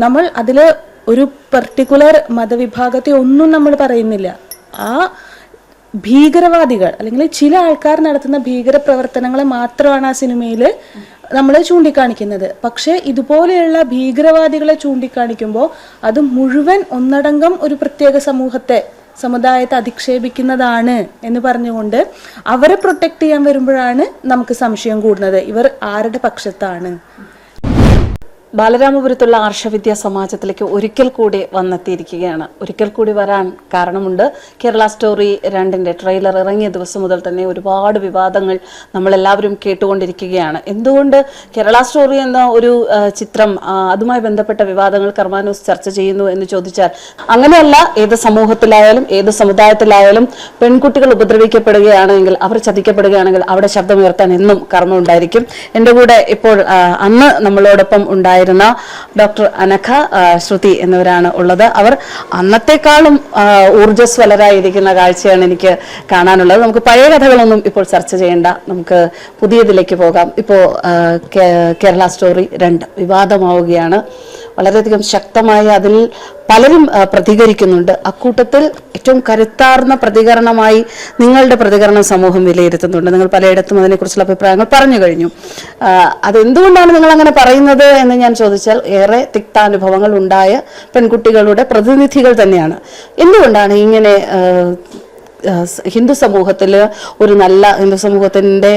നമ്മൾ അതിൽ ഒരു പർട്ടിക്കുലർ മതവിഭാഗത്തെ ഒന്നും നമ്മൾ പറയുന്നില്ല. ആ ഭീകരവാദികൾ അല്ലെങ്കിൽ ചില ആൾക്കാർ നടത്തുന്ന ഭീകര പ്രവർത്തനങ്ങളെ മാത്രമാണ് ആ സിനിമയിൽ നമ്മൾ ചൂണ്ടിക്കാണിക്കുന്നത്. പക്ഷേ ഇതുപോലെയുള്ള ഭീകരവാദികളെ ചൂണ്ടിക്കാണിക്കുമ്പോൾ അത് മുഴുവൻ ഒന്നടങ്കം ഒരു പ്രത്യേക സമുദായത്തെ അധിക്ഷേപിക്കുന്നതാണ് എന്ന് പറഞ്ഞുകൊണ്ട് അവരെ പ്രൊട്ടക്ട് ചെയ്യാൻ വരുമ്പോഴാണ് നമുക്ക് സംശയം കൂടുന്നത്, ഇവർ ആരുടെ പക്ഷത്താണ്. ബാലരാമപുരത്തുള്ള ആർഷവിദ്യാ സമാജത്തിലേക്ക് ഒരിക്കൽ കൂടി വന്നെത്തിയിരിക്കുകയാണ്. ഒരിക്കൽ കൂടി വരാൻ കാരണമുണ്ട്. കേരള സ്റ്റോറി 2 ട്രെയിലർ ഇറങ്ങിയ ദിവസം മുതൽ തന്നെ ഒരുപാട് വിവാദങ്ങൾ നമ്മളെല്ലാവരും കേട്ടുകൊണ്ടിരിക്കുകയാണ്. എന്തുകൊണ്ട് കേരള സ്റ്റോറി എന്ന ഒരു ചിത്രം അതുമായി ബന്ധപ്പെട്ട വിവാദങ്ങൾ കർമാന്യൂസ് ചർച്ച ചെയ്യുന്നു എന്ന് ചോദിച്ചാൽ അങ്ങനെയല്ല. ഏത് സമൂഹത്തിലായാലും ഏത് സമുദായത്തിലായാലും പെൺകുട്ടികൾ ഉപദ്രവിക്കപ്പെടുകയാണെങ്കിൽ, അവർ ചതിക്കപ്പെടുകയാണെങ്കിൽ അവിടെ ശബ്ദമുയർത്താൻ എന്നും കർമ്മ ഉണ്ടായിരിക്കും. എൻ്റെ കൂടെ ഇപ്പോൾ അന്ന് നമ്മളോടൊപ്പം ഉണ്ടായ ഡോക്ടർ അനഘ, ശ്രുതി എന്നിവരാണ് ഉള്ളത്. അവർ അന്നത്തെക്കാളും ഊർജ്ജസ്വലരായിരിക്കുന്ന കാഴ്ചയാണ് എനിക്ക് കാണാനുള്ളത്. നമുക്ക് പഴയ കഥകളൊന്നും ഇപ്പോൾ ചർച്ച ചെയ്യേണ്ട, നമുക്ക് പുതിയതിലേക്ക് പോകാം. ഇപ്പോൾ കേരള സ്റ്റോറി 2 വിവാദമാവുകയാണ്. വളരെയധികം ശക്തമായി അതിൽ പലരും പ്രതികരിക്കുന്നുണ്ട്. അക്കൂട്ടത്തിൽ ഏറ്റവും കരുത്താർന്ന പ്രതികരണമായി നിങ്ങളുടെ പ്രതികരണം സമൂഹം വിലയിരുത്തുന്നുണ്ട്. നിങ്ങൾ പലയിടത്തും അതിനെക്കുറിച്ചുള്ള അഭിപ്രായങ്ങൾ പറഞ്ഞു കഴിഞ്ഞു. അതെന്തുകൊണ്ടാണ് നിങ്ങൾ അങ്ങനെ പറയുന്നത് എന്ന് ഞാൻ ചോദിച്ചാൽ, ഏറെ തിക്താനുഭവങ്ങൾ ഉണ്ടായ പെൺകുട്ടികളുടെ പ്രതിനിധികൾ തന്നെയാണ്. എന്തുകൊണ്ടാണ് ഇങ്ങനെ ഹിന്ദു സമൂഹത്തിൻ്റെ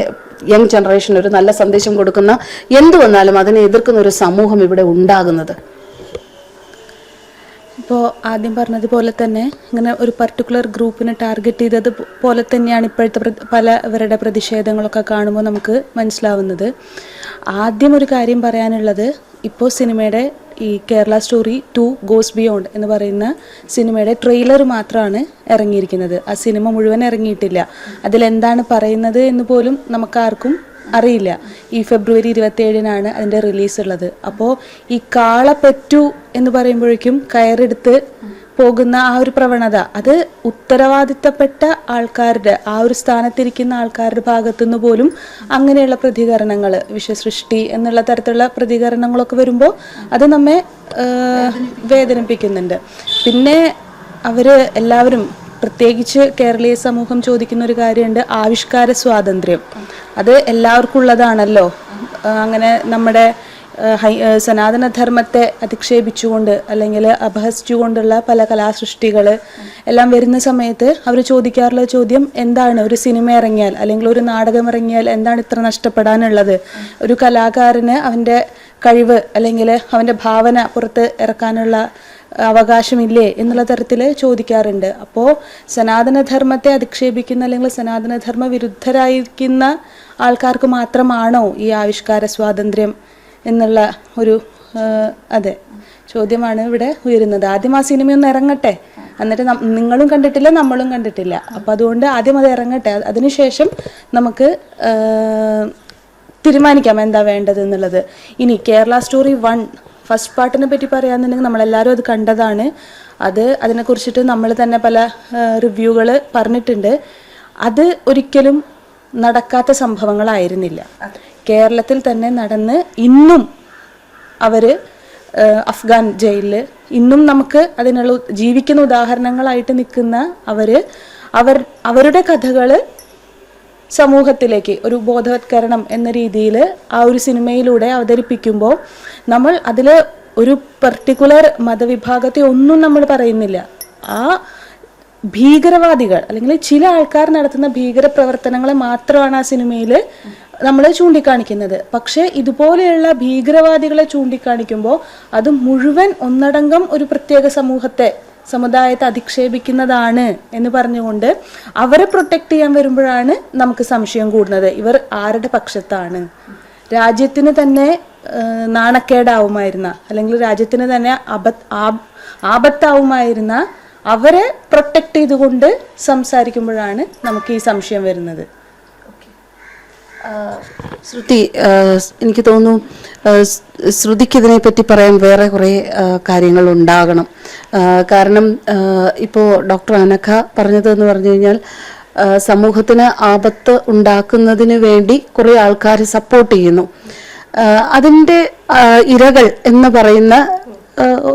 യങ് ജനറേഷൻ ഒരു നല്ല സന്ദേശം കൊടുക്കുന്ന എന്തു വന്നാലും അതിനെ എതിർക്കുന്ന ഒരു സമൂഹം ഇവിടെ ഉണ്ടാകുന്നത്? ഇപ്പോൾ ആദ്യം പറഞ്ഞതുപോലെ തന്നെ ഇങ്ങനെ ഒരു പർട്ടിക്കുലർ ഗ്രൂപ്പിനെ ടാർഗറ്റ് ചെയ്തത് പോലെ തന്നെയാണ് ഇപ്പോഴത്തെ പലവരുടെ പ്രതിഷേധങ്ങളൊക്കെ കാണുമ്പോൾ നമുക്ക് മനസ്സിലാവുന്നത്. ആദ്യം ഒരു കാര്യം പറയാനുള്ളത്, ഇപ്പോൾ സിനിമയുടെ ഈ കേരള സ്റ്റോറി 2 ഗോസ് ബിയോണ്ട് എന്ന് പറയുന്ന സിനിമയുടെ ട്രെയിലർ മാത്രമാണ് ഇറങ്ങിയിരിക്കുന്നത്. ആ സിനിമ മുഴുവൻ ഇറങ്ങിയിട്ടില്ല. അതിലെന്താണ് പറയുന്നത് എന്ന് പോലും നമുക്കാർക്കും അറിയില്ല. ഈ ഫെബ്രുവരി 27-നാണ് അതിൻ്റെ റിലീസ് ഉള്ളത്. അപ്പോൾ ഈ കാളപ്പെറ്റു എന്ന് പറയുമ്പോഴേക്കും കയറെടുത്ത് പോകുന്ന ആ ഒരു പ്രവണത, അത് ഉത്തരവാദിത്തപ്പെട്ട ആൾക്കാരുടെ, ആ ഒരു സ്ഥാനത്തിരിക്കുന്ന ആൾക്കാരുടെ ഭാഗത്തുനിന്ന് പോലും അങ്ങനെയുള്ള പ്രതികരണങ്ങൾ, വിശ്വസൃഷ്ടി എന്നുള്ള തരത്തിലുള്ള പ്രതികരണങ്ങളൊക്കെ വരുമ്പോൾ അത് നമ്മെ വേദനിപ്പിക്കുന്നുണ്ട്. പിന്നെ എല്ലാവരും പ്രത്യേകിച്ച് കേരളീയ സമൂഹം ചോദിക്കുന്ന ഒരു കാര്യമുണ്ട്, ആവിഷ്കാര സ്വാതന്ത്ര്യം. അത് എല്ലാവർക്കും ഉള്ളതാണല്ലോ. അങ്ങനെ നമ്മുടെ സനാതനധർമ്മത്തെ അധിക്ഷേപിച്ചുകൊണ്ട് അല്ലെങ്കിൽ അപഹസിച്ചുകൊണ്ടുള്ള പല കലാസൃഷ്ടികൾ എല്ലാം വരുന്ന സമയത്ത് അവർ ചോദിക്കാറുള്ള ചോദ്യം എന്താണ്, ഒരു സിനിമ ഇറങ്ങിയാൽ അല്ലെങ്കിൽ ഒരു നാടകം ഇറങ്ങിയാൽ എന്താണ് ഇത്ര നഷ്ടപ്പെടാനുള്ളത്? ഒരു കലാകാരന് അവൻ്റെ കഴിവ് അല്ലെങ്കിൽ അവൻ്റെ ഭാവന പുറത്ത് ഇറക്കാനുള്ള അവകാശമില്ലേ എന്നുള്ള തരത്തിൽ ചോദിക്കാറുണ്ട്. അപ്പോൾ സനാതനധർമ്മത്തെ അധിക്ഷേപിക്കുന്ന അല്ലെങ്കിൽ സനാതനധർമ്മ വിരുദ്ധരായിരിക്കുന്ന ആൾക്കാർക്ക് മാത്രമാണോ ഈ ആവിഷ്കാര സ്വാതന്ത്ര്യം എന്നുള്ള ഒരു ചോദ്യമാണ് ഇവിടെ ഉയരുന്നത്. ആദ്യം ആ സിനിമയൊന്ന് ഇറങ്ങട്ടെ, എന്നിട്ട് നിങ്ങളും കണ്ടിട്ടില്ല നമ്മളും കണ്ടിട്ടില്ല. അപ്പം അതുകൊണ്ട് ആദ്യം അത് ഇറങ്ങട്ടെ, അതിനുശേഷം നമുക്ക് തീരുമാനിക്കാം എന്താ വേണ്ടത് എന്നുള്ളത്. ഇനി കേരള സ്റ്റോറി 1 ഫസ്റ്റ് പാർട്ടിനെ പറ്റി പറയാന്നുണ്ടെങ്കിൽ നമ്മളെല്ലാവരും അത് കണ്ടതാണ്. അതിനെക്കുറിച്ചിട്ട് നമ്മൾ തന്നെ പല റിവ്യൂകൾ പറഞ്ഞിട്ടുണ്ട്. അത് ഒരിക്കലും നടക്കാത്ത സംഭവങ്ങളായിരുന്നില്ല. കേരളത്തിൽ തന്നെ നടന്ന് ഇന്നും അവർ അഫ്ഗാൻ ജയിലിൽ ഇന്നും നമുക്ക് അതിനുള്ള ജീവിക്കുന്ന ഉദാഹരണങ്ങളായിട്ട് നിൽക്കുന്ന അവരുടെ കഥകൾ സമൂഹത്തിലേക്ക് ഒരു ബോധവത്കരണം എന്ന രീതിയിൽ ആ ഒരു സിനിമയിലൂടെ അവതരിപ്പിക്കുമ്പോൾ നമ്മൾ അതിൽ ഒരു പർട്ടിക്കുലർ മതവിഭാഗത്തെ ഒന്നും നമ്മൾ പറയുന്നില്ല. ആ ഭീകരവാദികൾ അല്ലെങ്കിൽ ചില ആൾക്കാർ നടത്തുന്ന ഭീകര പ്രവർത്തനങ്ങളെ മാത്രമാണ് ആ സിനിമയിൽ നമ്മൾ ചൂണ്ടിക്കാണിക്കുന്നത്. പക്ഷേ ഇതുപോലെയുള്ള ഭീകരവാദികളെ ചൂണ്ടിക്കാണിക്കുമ്പോൾ അത് മുഴുവൻ ഒന്നടങ്കം ഒരു പ്രത്യേക സമുദായത്തെ അധിക്ഷേപിക്കുന്നതാണ് എന്ന് പറഞ്ഞുകൊണ്ട് അവരെ പ്രൊട്ടക്ട് ചെയ്യാൻ വരുമ്പോഴാണ് നമുക്ക് സംശയം കൂടുന്നത്, ഇവർ ആരുടെ പക്ഷത്താണ്. രാജ്യത്തിന് തന്നെ നാണക്കേടാവുമായിരുന്ന അല്ലെങ്കിൽ രാജ്യത്തിന് തന്നെ ആപത്താവുമായിരുന്ന അവരെ പ്രൊട്ടക്ട് ചെയ്തുകൊണ്ട് സംസാരിക്കുമ്പോഴാണ് നമുക്ക് ഈ സംശയം വരുന്നത്. ശ്രുതി, എനിക്ക് തോന്നുന്നു ശ്രുതിക്ക് ഇതിനെപ്പറ്റി പറയാൻ വേറെ കുറേ കാര്യങ്ങൾ ഉണ്ടാകണം. കാരണം ഇപ്പോൾ ഡോക്ടർ അനഘ പറഞ്ഞതെന്ന് പറഞ്ഞു കഴിഞ്ഞാൽ സമൂഹത്തിന് ആപത്ത് ഉണ്ടാക്കുന്നതിന് വേണ്ടി കുറേ ആൾക്കാർ സപ്പോർട്ട് ചെയ്യുന്നു. അതിൻ്റെ ഇരകൾ എന്ന് പറയുന്ന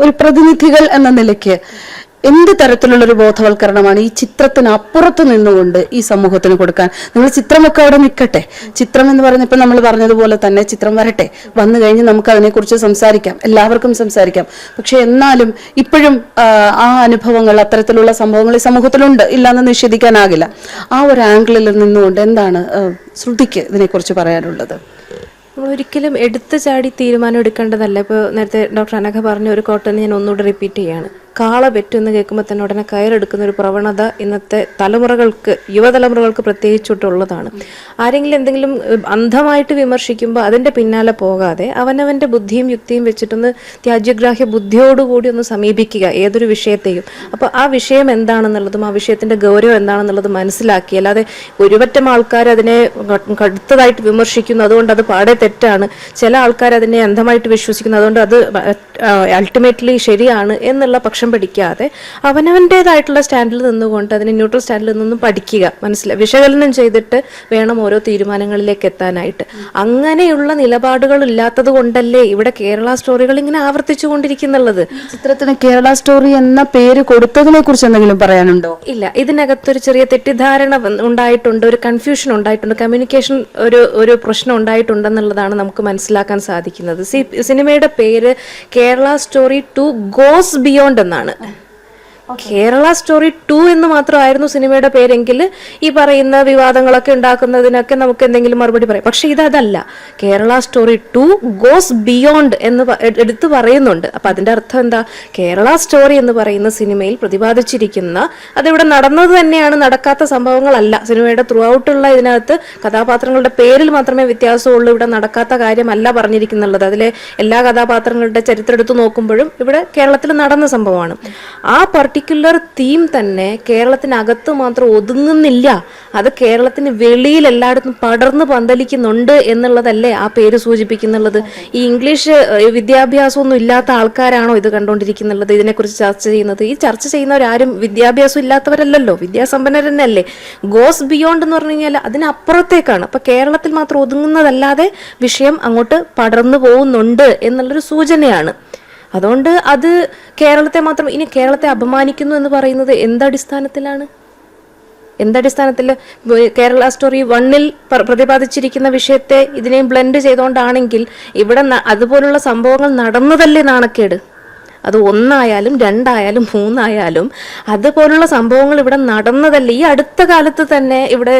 ഒരു പ്രതിനിധികൾ എന്ന നിലയ്ക്ക് എന്ത് തരത്തിലുള്ള ഒരു ബോധവൽക്കരണമാണ് ഈ ചിത്രത്തിന് അപ്പുറത്ത് നിന്നുകൊണ്ട് ഈ സമൂഹത്തിന് കൊടുക്കാൻ? നിങ്ങൾ ചിത്രമൊക്കെ അവിടെ നിൽക്കട്ടെ, ചിത്രം എന്ന് പറഞ്ഞപ്പോൾ നമ്മൾ പറഞ്ഞതുപോലെ തന്നെ ചിത്രം വരട്ടെ, വന്നു കഴിഞ്ഞ് നമുക്ക് അതിനെക്കുറിച്ച് സംസാരിക്കാം, എല്ലാവർക്കും സംസാരിക്കാം. പക്ഷെ എന്നാലും ഇപ്പോഴും ആ അനുഭവങ്ങൾ, അത്തരത്തിലുള്ള സംഭവങ്ങൾ ഈ സമൂഹത്തിലുണ്ട്, ഇല്ലാന്ന് നിഷേധിക്കാനാകില്ല. ആ ഒരു ആംഗിളിൽ നിന്നുകൊണ്ട് എന്താണ് ശ്രുതിക്ക് ഇതിനെക്കുറിച്ച് പറയാനുള്ളത്? നമ്മൾ ഒരിക്കലും എടുത്തു ചാടി തീരുമാനം എടുക്കേണ്ടതല്ല. ഇപ്പോൾ നേരത്തെ ഡോക്ടർ അനഘ പറഞ്ഞ ഒരു കോട്ടൺ ഞാൻ ഒന്നുകൂടെ റിപ്പീറ്റ് ചെയ്യാണ്. കാള പെറ്റെന്ന് കേൾക്കുമ്പോൾ തന്നെ ഉടനെ കയറെടുക്കുന്ന ഒരു പ്രവണത ഇന്നത്തെ തലമുറകൾക്ക്, യുവതലമുറകൾക്ക് പ്രത്യേകിച്ചിട്ടുള്ളതാണ്. ആരെങ്കിലും എന്തെങ്കിലും അന്ധമായിട്ട് വിമർശിക്കുമ്പോൾ അതിൻ്റെ പിന്നാലെ പോകാതെ അവനവൻ്റെ ബുദ്ധിയും യുക്തിയും വെച്ചിട്ടൊന്ന് ത്യാജ്യഗ്രാഹ്യ ബുദ്ധിയോടുകൂടി ഒന്ന് സമീപിക്കുക ഏതൊരു വിഷയത്തെയും. അപ്പോൾ ആ വിഷയം എന്താണെന്നുള്ളതും ആ വിഷയത്തിൻ്റെ ഗൗരവം എന്താണെന്നുള്ളത് മനസ്സിലാക്കി, അല്ലാതെ ഒരുപറ്റം ആൾക്കാർ അതിനെ കടുത്തതായിട്ട് വിമർശിക്കുന്നു, അതുകൊണ്ട് അത് പാടെ തെറ്റാണ്, ചില ആൾക്കാർ അതിനെ അന്ധമായിട്ട് വിശ്വസിക്കുന്നു, അതുകൊണ്ട് അത് അൾട്ടിമേറ്റ്ലി ശരിയാണ് എന്നുള്ള പക്ഷം പഠിക്കാതെ അവനവൻ്റെതായിട്ടുള്ള സ്റ്റാൻഡിൽ നിന്നുകൊണ്ട്, അതിന് ന്യൂട്രൽ സ്റ്റാൻഡിൽ നിന്നും പഠിക്കുക, വിശകലനം ചെയ്തിട്ട് വേണം ഓരോ തീരുമാനങ്ങളിലേക്ക് എത്താനായിട്ട്. അങ്ങനെയുള്ള നിലപാടുകൾ ഇല്ലാത്തത് കൊണ്ടല്ലേ ഇവിടെ കേരള സ്റ്റോറികൾ ഇങ്ങനെ ആവർത്തിച്ചു കൊണ്ടിരിക്കുന്നുള്ളത്. ചിത്രത്തിന് കേരള സ്റ്റോറി എന്ന പേര് കൊടുത്തതിനെ കുറിച്ച് എന്തെങ്കിലും പറയാനുണ്ടോ? ഇല്ല, ഇതിനകത്തൊരു ചെറിയ തെറ്റിദ്ധാരണ ഉണ്ടായിട്ടുണ്ട്, ഒരു കൺഫ്യൂഷൻ ഉണ്ടായിട്ടുണ്ട്, കമ്മ്യൂണിക്കേഷൻ ഒരു പ്രശ്നം ഉണ്ടായിട്ടുണ്ടെന്നുള്ളതാണ് നമുക്ക് മനസ്സിലാക്കാൻ സാധിക്കുന്നത്. സിനിമയുടെ പേര് കേരള സ്റ്റോറി 2 ഗോസ് ബിയോണ്ട് എന്നാണ്. കേരള സ്റ്റോറി 2 എന്ന് മാത്രമായിരുന്നു സിനിമയുടെ പേരെങ്കിൽ ഈ പറയുന്ന വിവാദങ്ങളൊക്കെ ഉണ്ടാക്കുന്നതിനൊക്കെ നമുക്ക് എന്തെങ്കിലും മറുപടി പറയാം. പക്ഷെ ഇതല്ല, കേരള സ്റ്റോറി 2 ഗോസ് ബിയോണ്ട് എന്ന് എടുത്തു പറയുന്നുണ്ട്. അപ്പൊ അതിന്റെ അർത്ഥം എന്താ? കേരള സ്റ്റോറി എന്ന് പറയുന്ന സിനിമയിൽ പ്രതിപാദിച്ചിരിക്കുന്ന, അതിവിടെ നടന്നത് തന്നെയാണ്, നടക്കാത്ത സംഭവങ്ങളല്ല. സിനിമയുടെ ത്രൂ ഔട്ടുള്ള ഇതിനകത്ത് കഥാപാത്രങ്ങളുടെ പേരിൽ മാത്രമേ വ്യത്യാസമുള്ളൂ, ഇവിടെ നടക്കാത്ത കാര്യമല്ല പറഞ്ഞിരിക്കുന്നുള്ളത്. അതിലെ എല്ലാ കഥാപാത്രങ്ങളുടെ ചരിത്രം എടുത്തു നോക്കുമ്പോഴും ഇവിടെ കേരളത്തിൽ നടന്ന സംഭവമാണ്. ആ പർട്ടിക്കുലർ തീം തന്നെ കേരളത്തിനകത്ത് മാത്രം ഒതുങ്ങുന്നില്ല, അത് കേരളത്തിന് വെളിയിൽ എല്ലായിടത്തും പടർന്ന് പന്തലിക്കുന്നുണ്ട് എന്നുള്ളതല്ലേ ആ പേര് സൂചിപ്പിക്കുന്നുള്ളത്. ഈ ഇംഗ്ലീഷ് വിദ്യാഭ്യാസമൊന്നും ഇല്ലാത്ത ആൾക്കാരാണോ ഇത് കണ്ടുകൊണ്ടിരിക്കുന്നുള്ളത്, ഇതിനെക്കുറിച്ച് ചർച്ച ചെയ്യുന്നത്? ഈ ചർച്ച ചെയ്യുന്നവരാരും വിദ്യാഭ്യാസം ഇല്ലാത്തവരല്ലല്ലോ, വിദ്യാസമ്പന്നർ തന്നെയല്ലേ. ഗോസ് ബിയോണ്ട് എന്ന് പറഞ്ഞു കഴിഞ്ഞാൽ അതിനപ്പുറത്തേക്കാണ്. അപ്പൊ കേരളത്തിൽ മാത്രം ഒതുങ്ങുന്നതല്ലാതെ വിഷയം അങ്ങോട്ട് പടർന്നു പോകുന്നുണ്ട് എന്നുള്ളൊരു സൂചനയാണ്. അതുകൊണ്ട് അത് കേരളത്തെ മാത്രം, ഇനി കേരളത്തെ അപമാനിക്കുന്നു എന്ന് പറയുന്നത് എന്തടിസ്ഥാനത്തിലാണ്? എന്തടിസ്ഥാനത്തിൽ? കേരള സ്റ്റോറി 1-ൽ പ്രതിപാദിച്ചിരിക്കുന്ന വിഷയത്തെ ഇതിനെയും ബ്ലെൻഡ് ചെയ്തുകൊണ്ടാണെങ്കിൽ ഇവിടെ അതുപോലുള്ള സംഭവങ്ങൾ നടന്നതല്ലേ നാണക്കേട്? അത് 1 ആയാലും 2 ആയാലും 3 ആയാലും അതുപോലുള്ള സംഭവങ്ങൾ ഇവിടെ നടന്നതല്ലേ. ഈ അടുത്ത കാലത്ത് തന്നെ ഇവിടെ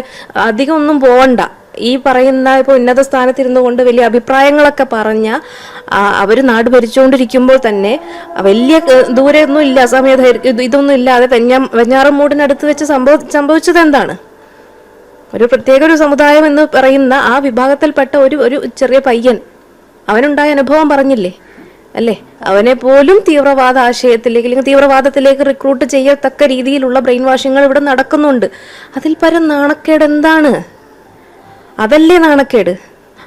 അധികം ഒന്നും പോവണ്ട, ഈ പറയുന്ന ഇപ്പോൾ ഉന്നത സ്ഥാനത്തിരുന്നു കൊണ്ട് വലിയ അഭിപ്രായങ്ങളൊക്കെ പറഞ്ഞ അവർ നാട് ഭരിച്ചുകൊണ്ടിരിക്കുമ്പോൾ തന്നെ വലിയ ദൂരെ ഒന്നും ഇല്ല, ഇതൊന്നും ഇല്ലാതെ വെഞ്ഞാറമൂടിനടുത്ത് വെച്ച് സംഭവിച്ചത് എന്താണ്? ഒരു പ്രത്യേക ഒരു സമുദായം എന്ന് പറയുന്ന ആ വിഭാഗത്തിൽപ്പെട്ട ഒരു ചെറിയ പയ്യൻ, അവനുണ്ടായ അനുഭവം പറഞ്ഞില്ലേ അല്ലേ? അവനെ പോലും തീവ്രവാദ ആശയത്തിലേക്ക് അല്ലെങ്കിൽ തീവ്രവാദത്തിലേക്ക് റിക്രൂട്ട് ചെയ്യത്തക്ക രീതിയിലുള്ള ബ്രെയിൻ വാഷിങ്ങൾ ഇവിടെ നടക്കുന്നുണ്ട്. അതിൽ പരം നാണക്കേട് എന്താണ്? അതല്ലേ നാണക്കേട്.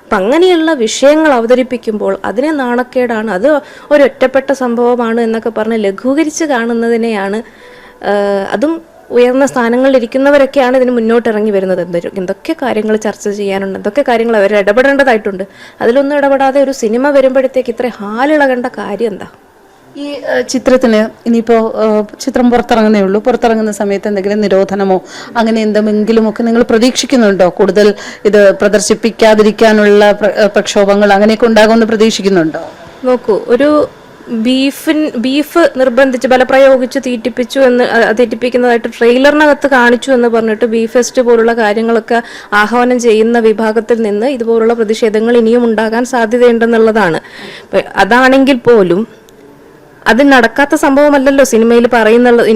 അപ്പം അങ്ങനെയുള്ള വിഷയങ്ങൾ അവതരിപ്പിക്കുമ്പോൾ അതിനെ നാണക്കേടാണ്, അത് ഒരൊറ്റപ്പെട്ട സംഭവമാണ് എന്നൊക്കെ പറഞ്ഞ് ലഘൂകരിച്ച് കാണുന്നതിനെയാണ്. അതും ഉയർന്ന സ്ഥാനങ്ങളിൽ ഇരിക്കുന്നവരൊക്കെയാണ് ഇതിന് മുന്നോട്ടിറങ്ങി വരുന്നത്. എന്തൊക്കെ കാര്യങ്ങൾ ചർച്ച ചെയ്യാനുണ്ട്, എന്തൊക്കെ കാര്യങ്ങൾ അവർ ഇടപെടേണ്ടതായിട്ടുണ്ട്. അതിലൊന്നും ഇടപെടാതെ ഒരു സിനിമ വരുമ്പോഴത്തേക്ക് ഇത്ര ഹാലിളകേണ്ട കാര്യം എന്താ? ഈ ചിത്രത്തിന് ഇനിയിപ്പോൾ ചിത്രം പുറത്തിറങ്ങുന്നേ ഉള്ളൂ, പുറത്തിറങ്ങുന്ന സമയത്ത് എന്തെങ്കിലും നിരോധനമോ അങ്ങനെ എന്തെങ്കിലും ഒക്കെ നിങ്ങൾ പ്രതീക്ഷിക്കുന്നുണ്ടോ? കൂടുതൽ ഇത് പ്രദർശിപ്പിക്കാതിരിക്കാനുള്ള പ്രക്ഷോഭങ്ങൾ അങ്ങനെയൊക്കെ ഉണ്ടാകുമെന്ന് പ്രതീക്ഷിക്കുന്നുണ്ടോ? നോക്കൂ, ഒരു ബീഫ് നിർബന്ധിച്ച് ബലപ്രയോഗിച്ച് തീറ്റിപ്പിക്കുന്നതായിട്ട് ട്രെയിലറിനകത്ത് കാണിച്ചു എന്ന് പറഞ്ഞിട്ട് ബീഫ് ഫെസ്റ്റ് പോലുള്ള കാര്യങ്ങളൊക്കെ ആഹ്വാനം ചെയ്യുന്ന വിഭാഗത്തിൽ നിന്ന് ഇതുപോലുള്ള പ്രതിഷേധങ്ങൾ ഇനിയും ഉണ്ടാകാൻ സാധ്യതയുണ്ടെന്നുള്ളതാണ്. അതാണെങ്കിൽ പോലും അത് നടക്കാത്ത സംഭവമല്ലല്ലോ സിനിമയിൽ പറയുന്നുള്ളത്.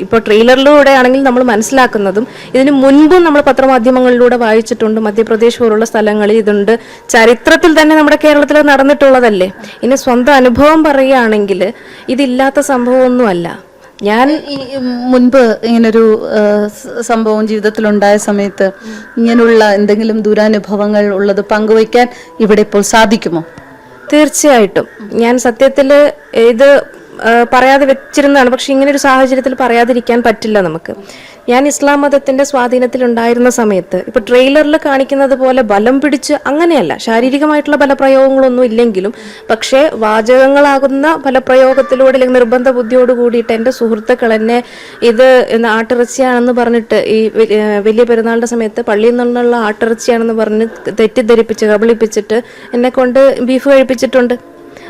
ഇപ്പോൾ ട്രെയിലറിലൂടെ ആണെങ്കിൽ നമ്മൾ മനസ്സിലാക്കുന്നതും ഇതിന് മുൻപും നമ്മൾ പത്രമാധ്യമങ്ങളിലൂടെ വായിച്ചിട്ടുണ്ട്. മധ്യപ്രദേശ് പോലുള്ള സ്ഥലങ്ങളിൽ ഇതുണ്ട്, ചരിത്രത്തിൽ തന്നെ നമ്മുടെ കേരളത്തിൽ നടന്നിട്ടുള്ളതല്ലേ. ഇനി സ്വന്തം അനുഭവം പറയുകയാണെങ്കിൽ ഇതില്ലാത്ത സംഭവമൊന്നുമല്ല. ഞാൻ മുൻപ് ഇങ്ങനൊരു സംഭവം ജീവിതത്തിലുണ്ടായ സമയത്ത് ഇങ്ങനെയുള്ള എന്തെങ്കിലും ദുരനുഭവങ്ങൾ ഉള്ളത് പങ്കുവയ്ക്കാൻ ഇവിടെ ഇപ്പോൾ സാധിക്കുമോ? തീർച്ചയായിട്ടും. ഞാൻ സത്യത്തിൽ ഇത് പറയാതെ വെച്ചിരുന്നതാണ്, പക്ഷെ ഇങ്ങനെ ഒരു സാഹചര്യത്തിൽ പറയാതിരിക്കാൻ പറ്റില്ല നമുക്ക്. ഞാൻ ഇസ്ലാം മതത്തിന്റെ സ്വാധീനത്തിൽ ഉണ്ടായിരുന്ന സമയത്ത് ഇപ്പൊ ട്രെയിലറിൽ കാണിക്കുന്നത് പോലെ ബലം പിടിച്ച് അങ്ങനെയല്ല, ശാരീരികമായിട്ടുള്ള ബലപ്രയോഗങ്ങളൊന്നും ഇല്ലെങ്കിലും പക്ഷേ വാചകങ്ങളാകുന്ന ബലപ്രയോഗത്തിലൂടെ അല്ലെങ്കിൽ നിർബന്ധ ബുദ്ധിയോട് കൂടിയിട്ട് എൻ്റെ സുഹൃത്തുക്കൾ എന്നെ ഇത് ആട്ടിറച്ചിയാണെന്ന് പറഞ്ഞിട്ട് ഈ വലിയ പെരുന്നാളിന്റെ സമയത്ത് പള്ളിയിൽ നിന്നുള്ള ആട്ടിറച്ചിയാണെന്ന് പറഞ്ഞ് തെറ്റിദ്ധരിപ്പിച്ച് കബളിപ്പിച്ചിട്ട് എന്നെ കൊണ്ട് ബീഫ് കഴിപ്പിച്ചിട്ടുണ്ട്.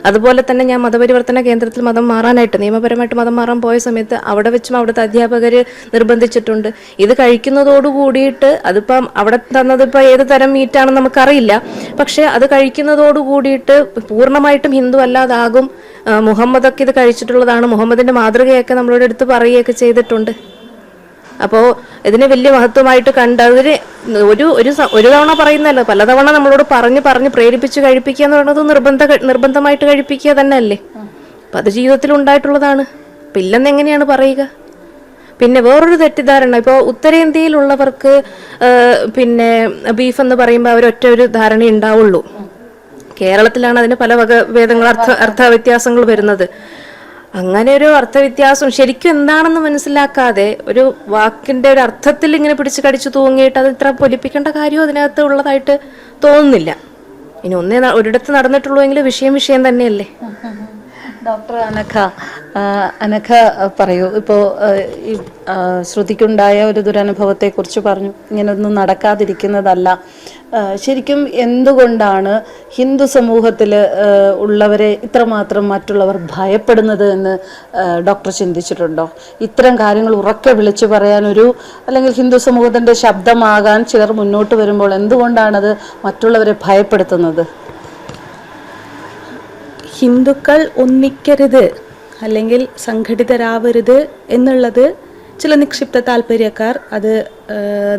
അതുപോലെ തന്നെ ഞാൻ മതപരിവർത്തന കേന്ദ്രത്തിൽ മതം മാറാനായിട്ട് നിയമപരമായിട്ട് മതം മാറാൻ പോയ സമയത്ത് അവിടെ വെച്ചും അവിടുത്തെ അധ്യാപകർ നിർബന്ധിച്ചിട്ടുണ്ട്. ഇത് കഴിക്കുന്നതോട് കൂടിയിട്ട് അതിപ്പം അവിടെ തന്നതിപ്പോൾ ഏത് തരം മീറ്റാണെന്ന് നമുക്കറിയില്ല, പക്ഷെ അത് കഴിക്കുന്നതോട് കൂടിയിട്ട് പൂർണ്ണമായിട്ടും ഹിന്ദു അല്ലാതാകും, മുഹമ്മദൊക്കെ ഇത് കഴിച്ചിട്ടുള്ളതാണ്, മുഹമ്മദിന്റെ മാതൃകയൊക്കെ നമ്മളോട് എടുത്ത് പറയുകയൊക്കെ ചെയ്തിട്ടുണ്ട്. അപ്പോൾ ഇതിനെ വലിയ മഹത്വമായിട്ട് കണ്ട് അതിന് ഒരു തവണ പറയുന്നല്ലോ, പലതവണ നമ്മളോട് പറഞ്ഞ് പ്രേരിപ്പിച്ച് കഴിപ്പിക്കുക എന്ന് പറയുന്നത് നിർബന്ധമായിട്ട് കഴിപ്പിക്കുക തന്നെ അല്ലേ. അപ്പം അത് ജീവിതത്തിൽ ഉണ്ടായിട്ടുള്ളതാണ്. അപ്പം ഇല്ലെന്ന് എങ്ങനെയാണ് പറയുക? പിന്നെ വേറൊരു തെറ്റിദ്ധാരണ, ഇപ്പോൾ ഉത്തരേന്ത്യയിലുള്ളവർക്ക് പിന്നെ ബീഫ് എന്ന് പറയുമ്പോൾ അവരൊറ്റ ഒരു ധാരണ ഉണ്ടാവുള്ളൂ. കേരളത്തിലാണ് അതിന് പല വക ഭേദങ്ങൾ അർത്ഥ വ്യത്യാസങ്ങൾ വരുന്നത്. അങ്ങനെ ഒരു അർത്ഥവ്യത്യാസം ശരിക്കും എന്താണെന്ന് മനസ്സിലാക്കാതെ ഒരു വാക്കിന്റെ ഒരു അർത്ഥത്തിൽ ഇങ്ങനെ പിടിച്ച് കടിച്ചു തൂങ്ങിയിട്ട് അത് ഇത്ര പൊലിപ്പിക്കേണ്ട കാര്യവും അതിനകത്ത് ഉള്ളതായിട്ട് തോന്നുന്നില്ല. ഇനി ഒരിടത്ത് നടന്നിട്ടുള്ളൂ എങ്കിൽ വിഷയം തന്നെയല്ലേ. ഡോക്ടർ അനഘ പറയൂ, ഇപ്പോൾ ഈ ശ്രുതിക്കുണ്ടായ ഒരു ദുരനുഭവത്തെക്കുറിച്ച് പറഞ്ഞു, ഇങ്ങനൊന്നും നടക്കാതിരിക്കുന്നതല്ല. ശരിക്കും എന്തുകൊണ്ടാണ് ഹിന്ദു സമൂഹത്തിൽ ഉള്ളവരെ ഇത്രമാത്രം മറ്റുള്ളവർ ഭയപ്പെടുന്നത് എന്ന് ഡോക്ടർ ചിന്തിച്ചിട്ടുണ്ടോ? ഇത്തരം കാര്യങ്ങൾ ഉറക്കെ വിളിച്ചു പറയാനൊരു അല്ലെങ്കിൽ ഹിന്ദു സമൂഹത്തിൻ്റെ ശബ്ദമാകാൻ ചിലർ മുന്നോട്ട് വരുമ്പോൾ എന്തുകൊണ്ടാണത് മറ്റുള്ളവരെ ഭയപ്പെടുത്തുന്നത്? ഹിന്ദുക്കൾ ഒന്നിക്കരുത് അല്ലെങ്കിൽ സംഘടിതരാവരുത് എന്നുള്ളത് ചില നിക്ഷിപ്ത താല്പര്യക്കാർ അത്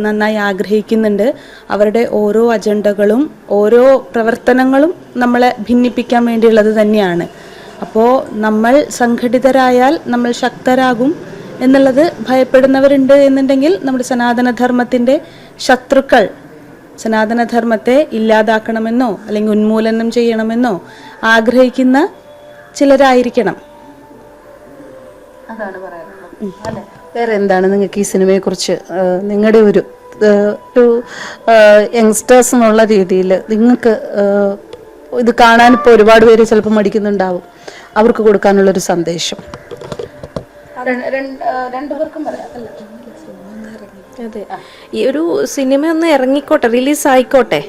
നന്നായി ആഗ്രഹിക്കുന്നുണ്ട്. അവരുടെ ഓരോ അജണ്ടകളും ഓരോ പ്രവർത്തനങ്ങളും നമ്മളെ ഭിന്നിപ്പിക്കാൻ വേണ്ടിയുള്ളത് തന്നെയാണ്. അപ്പോൾ നമ്മൾ സംഘടിതരായാൽ നമ്മൾ ശക്തരാകും എന്നുള്ളത് ഭയപ്പെടുന്നവരുണ്ട് എന്നുണ്ടെങ്കിൽ നമ്മുടെ സനാതനധർമ്മത്തിൻ്റെ ശത്രുക്കൾ സനാതനധർമ്മത്തെ ഇല്ലാതാക്കണമെന്നോ അല്ലെങ്കിൽ ഉന്മൂലനം ചെയ്യണമെന്നോ ആഗ്രഹിക്കുന്ന ചിലരായിരിക്കണം. അതാണ് പറയാനുള്ളത്. വേറെ എന്താണ് നിങ്ങൾക്ക് ഈ സിനിമയെക്കുറിച്ച് നിങ്ങളുടെ ഒരു യങ്സ്റ്റേഴ്സ് എന്നുള്ള രീതിയിൽ നിങ്ങൾക്ക് ഇത് കാണാൻ ഇപ്പോൾ ഒരുപാട് പേര് ചിലപ്പോൾ മടിക്കുന്നുണ്ടാവും, അവർക്ക് കൊടുക്കാനുള്ളൊരു സന്ദേശം? രണ്ടുപേർക്കും പറയാം. അതെ, ഈ ഒരു സിനിമ ഒന്ന് ഇറങ്ങിക്കോട്ടെ, റിലീസ് ആയിക്കോട്ടെ,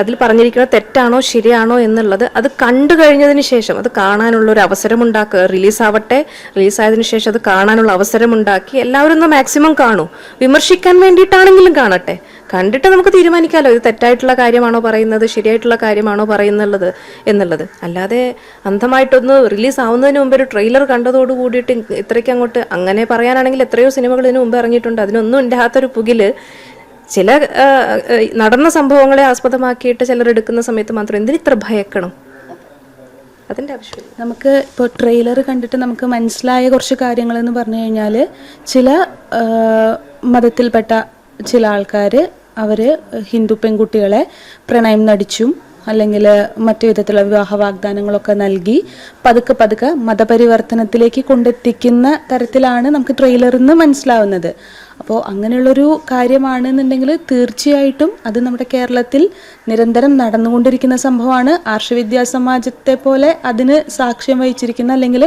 അതിൽ പറഞ്ഞിരിക്കുന്നത് തെറ്റാണോ ശരിയാണോ എന്നുള്ളത് അത് കണ്ടു കഴിഞ്ഞതിന് ശേഷം അത് കാണാനുള്ള ഒരു അവസരം ഉണ്ടാക്കുക. റിലീസായതിനു ശേഷം അത് കാണാനുള്ള അവസരം ഉണ്ടാക്കി എല്ലാവരും ഒന്ന് മാക്സിമം കാണൂ. വിമർശിക്കാൻ വേണ്ടിയിട്ടാണെങ്കിലും കാണട്ടെ, കണ്ടിട്ട് നമുക്ക് തീരുമാനിക്കാമല്ലോ ഇത് തെറ്റായിട്ടുള്ള കാര്യമാണോ പറയുന്നത്, ശരിയായിട്ടുള്ള കാര്യമാണോ പറയുന്നുള്ളത് എന്നുള്ളത്. അല്ലാതെ അന്ധമായിട്ടൊന്ന് റിലീസ് ആവുന്നതിന് മുമ്പ് ഒരു ട്രെയിലർ കണ്ടതോട് കൂടിയിട്ട് ഇത്രയ്ക്ക് അങ്ങോട്ട് അങ്ങനെ പറയാനാണെങ്കിൽ എത്രയോ സിനിമകൾ ഇതിനു മുമ്പ് ഇറങ്ങിയിട്ടുണ്ട്. അതിനൊന്നും ഇല്ലാത്തൊരു പുകില് ചില നടന്ന സംഭവങ്ങളെ ആസ്പദമാക്കിയിട്ട് ചിലർ എടുക്കുന്ന സമയത്ത് മാത്രം എന്തിന് ഇത്ര ഭയക്കണം? അതിൻ്റെ ആവശ്യമില്ല. നമുക്ക് ഇപ്പോൾ ട്രെയിലർ കണ്ടിട്ട് നമുക്ക് മനസ്സിലായ കുറച്ച് കാര്യങ്ങളെന്ന് പറഞ്ഞു കഴിഞ്ഞാൽ, ചില മതത്തിൽപ്പെട്ട ചില ആൾക്കാർ അവർ ഹിന്ദു പെൺകുട്ടികളെ പ്രണയം നടിച്ചും അല്ലെങ്കിൽ മറ്റു വിധത്തിലുള്ള വിവാഹ വാഗ്ദാനങ്ങളൊക്കെ നൽകി പതുക്കെ മതപരിവർത്തനത്തിലേക്ക് കൊണ്ടെത്തിക്കുന്ന തരത്തിലാണ് നമുക്ക് ട്രെയിലറിൽ നിന്ന് മനസ്സിലാവുന്നത്. അപ്പോൾ അങ്ങനെയുള്ളൊരു കാര്യമാണെന്നുണ്ടെങ്കിൽ തീർച്ചയായിട്ടും അത് നമ്മുടെ കേരളത്തിൽ നിരന്തരം നടന്നുകൊണ്ടിരിക്കുന്ന സംഭവമാണ്. ആർഷവിദ്യാ സമാജത്തെ പോലെ അതിന് സാക്ഷ്യം വഹിച്ചിരിക്കുന്ന അല്ലെങ്കിൽ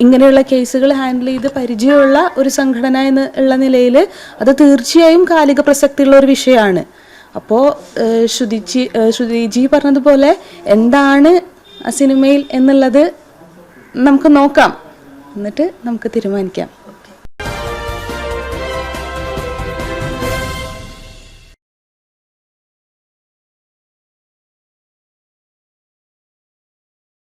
ഇങ്ങനെയുള്ള കേസുകൾ ഹാൻഡിൽ ചെയ്ത് പരിചയമുള്ള ഒരു സംഘടന എന്നുള്ള നിലയിൽ അത് തീർച്ചയായും കാലിക പ്രസക്തിയുള്ള ഒരു വിഷയമാണ്. അപ്പോൾ ശ്രുതിജി പറഞ്ഞതുപോലെ എന്താണ് ആ സിനിമയിൽ എന്നുള്ളത് നമുക്ക് നോക്കാം, എന്നിട്ട് നമുക്ക് തീരുമാനിക്കാം.